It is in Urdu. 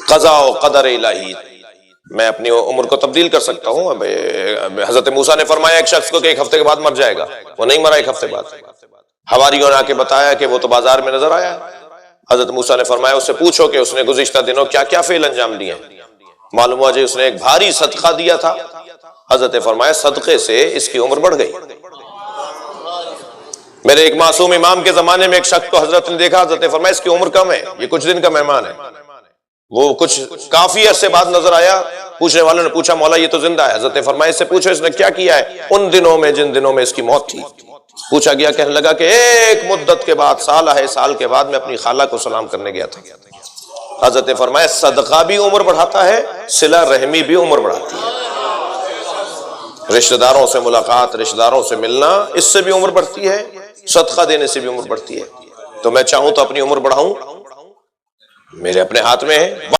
قضاء و قدر الہی، میں اپنی عمر کو تبدیل کر سکتا ہوں۔ حضرت موسیٰ نے فرمایا ایک شخص کو کہ 1 ہفتے کے بعد مر جائے گا، وہ نہیں مرا 1 ہفتے بعد۔ حواریوں نے آ کے بتایا کہ وہ تو بازار میں نظر آیا ہے۔ حضرت موسیٰ نے فرمایا اس سے پوچھو کہ اس نے گزشتہ دنوں کیا کیا فعل انجام دیے ہیں۔ معلوم ہوا جی اس نے ایک بھاری صدقہ دیا تھا۔ حضرت نے فرمایا صدقے سے اس کی عمر بڑھ گئی۔ میرے ایک معصوم امام کے زمانے میں ایک شخص کو حضرت نے دیکھا، حضرت نے فرمایا اس کی عمر کم ہے، یہ کچھ دن کا مہمان ہے۔ وہ کچھ کافی عرصے بعد نظر آیا، پوچھنے والوں نے پوچھا مولا یہ تو زندہ ہے۔ حضرت نے فرمایا اس سے پوچھو اس نے کیا کیا ہے ان دنوں میں جن دنوں میں اس کی موت تھی۔ پوچھا گیا، کہنے لگا کہ ایک مدت کے بعد، سال کے بعد میں اپنی خالہ کو سلام کرنے گیا تھا۔ حضرت نے فرمایا صدقہ بھی عمر بڑھاتا ہے، صلہ رحمی بھی عمر بڑھاتی ہے۔ رشتہ داروں سے ملاقات، رشتہ داروں سے ملنا، اس سے بھی عمر بڑھتی ہے، صدقہ دینے سے بھی عمر بڑھتی ہے۔ تو میں چاہوں تو اپنی عمر بڑھاؤں، میرے اپنے ہاتھ میں ہے۔